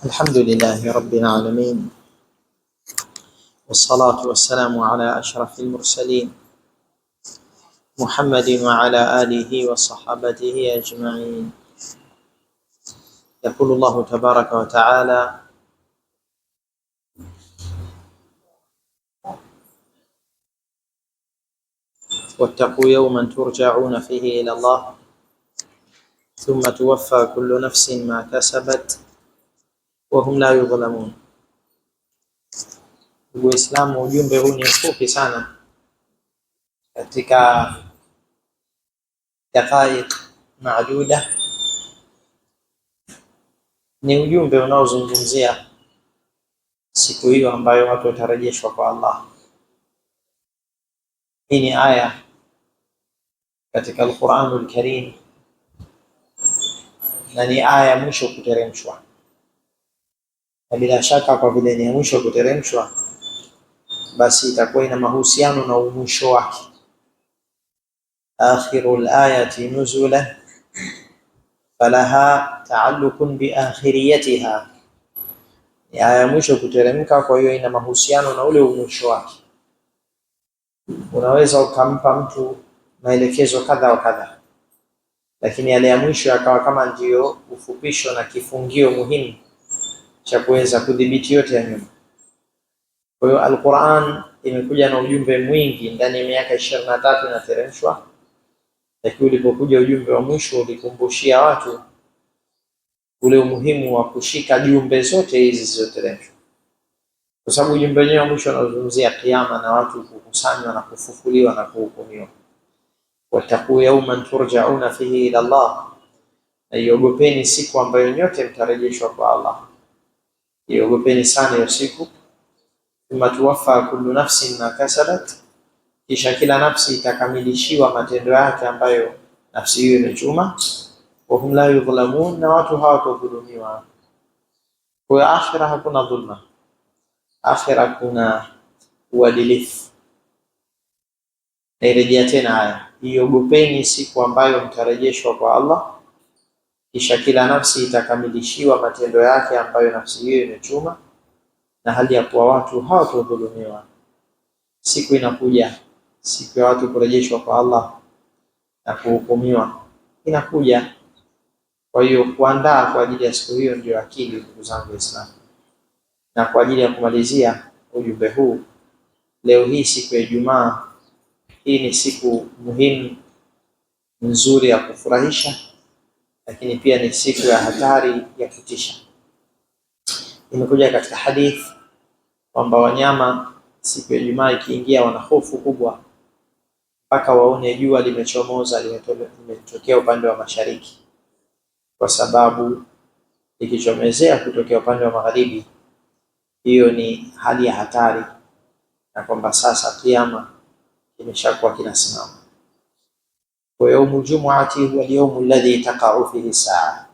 الحمد لله رب العالمين، والصلاة والسلام على أشرف المرسلين محمد وعلى آله وصحابته أجمعين. يقول الله تبارك وتعالى: واتقوا يوما ترجعون فيه إلى الله ثم توفى كل نفس ما كسبت وهم لا يظلمون. Uislamu, ujumbe huu ni mfupi sana katika dakaiq maaduda. Ni ujumbe unaozungumzia siku hiyo ambayo watu watarejeshwa kwa Allah. Hii ni aya katika Al-Qur'anul Karim na ni aya mwisho kuteremshwa, na bila shaka kwa vile ni mwisho kuteremshwa, basi itakuwa ina mahusiano na mwisho wake. Akhirul ayati nuzulan falaha ta'alluqun bi akhiriyatiha, ni aya mwisho kuteremka, kwa hiyo ina mahusiano na ule mwisho wake. Unaweza ukampa mtu maelekezo kadha wa kadha, lakini yale ya mwisho yakawa kama ndio ufupisho na kifungio muhimu cha kuweza kudhibiti yote ya nyuma. Kwa hiyo Al-Qur'an imekuja na ujumbe mwingi ndani ya miaka 23 inateremshwa, lakini ulipokuja ujumbe wa mwisho ulikumbushia watu ule umuhimu wa kushika jumbe zote hizi zilizoteremshwa, kwa sababu ujumbe wenyewe wa mwisho unazungumzia kiyama na watu kukusanywa na kufufuliwa na kuhukumiwa. Wattaqu yawman turja'una fihi ila Allah, na iogopeni siku ambayo nyote mtarejeshwa kwa Allah. Iogopeni sana hiyo siku. Thumma tuwaffa kullu nafsin ma kasabat, kisha kila nafsi itakamilishiwa matendo yake ambayo nafsi hiyo imechuma. Wa hum la yudhlamun, na watu hawatadhulumiwa. Kwa akhira hakuna dhulma, akhira kuna uadilifu. Nairejea tena haya: iogopeni siku ambayo mtarejeshwa kwa Allah, kisha kila nafsi itakamilishiwa matendo yake ambayo nafsi hiyo imechuma, na hali ya kuwa watu hawatadhulumiwa. Siku inakuja, siku ya watu kurejeshwa kwa Allah na kuhukumiwa inakuja. Kwa hiyo kuandaa kwa ajili ya siku hiyo ndio akili, ndugu zangu Waislamu. Na kwa ajili ya kumalizia ujumbe huu, leo hii siku ya Ijumaa, hii ni siku muhimu nzuri ya kufurahisha, lakini pia ni siku ya hatari ya kutisha. Imekuja katika hadith kwamba wanyama siku ya Ijumaa ikiingia wana hofu kubwa, mpaka waone jua limechomoza, limetokea upande wa mashariki, kwa sababu ikichomezea kutokea upande wa magharibi, hiyo ni hali ya hatari, na kwamba sasa kiyama kimeshakuwa kinasimama. Kwa yaumul jumu'ati huwa al-yawmu alladhi taqa'u fihi saa,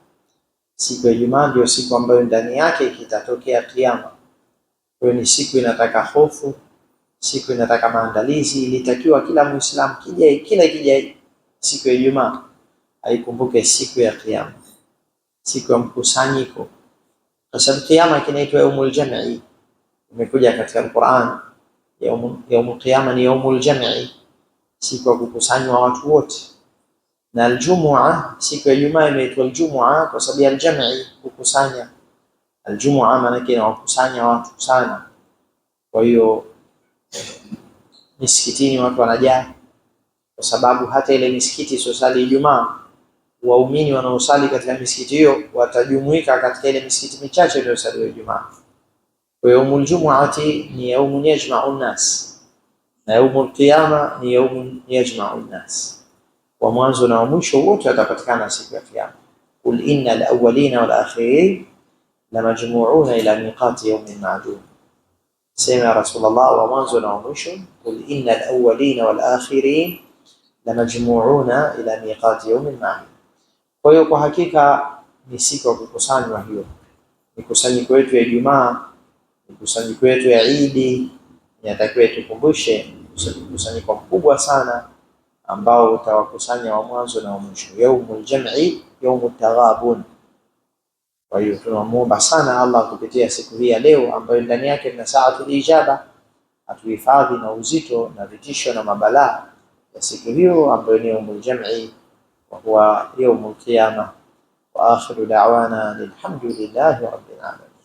siku ya Ijumaa ndio siku ambayo ndani yake kitatokea kiyama. Kwa hiyo ni siku inataka hofu, siku inataka maandalizi. Ilitakiwa kila Muislamu kila ikija siku ya Ijumaa aikumbuke siku ya kiyama, siku ya mkusanyiko, kwa sababu kiyama kinaitwa yaumul jam'i. Imekuja katika Al-Qur'an, yaumul qiyama ni yaumul jam'i, siku ya kukusanywa watu wote. Na aljumua, siku ya Ijumaa imeitwa aljumua kwa sababu ya aljam'i, kukusanya. Aljumua maana yake inawakusanya watu sana. Kwa hiyo misikitini watu wanajaa, kwa sababu hata ile misikiti isiyosali Ijumaa, waumini wanaosali katika misikiti hiyo watajumuika katika ile misikiti michache iliyosaliwa Ijumaa. Kwa hiyo yaumul jumu'ati ni yaumun yajma'u an-nas, na yaumul qiyama ni yaumun yajma'u an-nas. Wa mwanzo na mwisho wote watapatikana siku ya kiyama. Qul innal awwalina wal akhirin lamajmu'una ila miqati yawmin ma'lum. Sema ya Rasulullah, wa mwanzo na mwisho, qul innal awwalina wal akhirin lamajmu'una ila miqati yawmin ma'lum. Kwa hiyo kwa hakika ni siku ya kukusanywa hiyo. Mikusanyiko yetu ya Ijumaa, mikusanyiko yetu ya Idi, inatakiwa tukumbushe mkusanyiko mkubwa sana ambao utawakusanya wa mwanzo na wa mwisho. Yaumul jam'i, yaumut taghabun. Kwa hiyo tunamuomba sana Allah kupitia siku hii ya leo ambayo ndani yake tuna saatul ijaba, atuhifadhi na uzito na vitisho na mabalaa ya siku hiyo ambayo ni yaumul jam'i wa huwa yaumul qiyama. Wa akhiru da'wana alhamdulillahi rabbil alamin.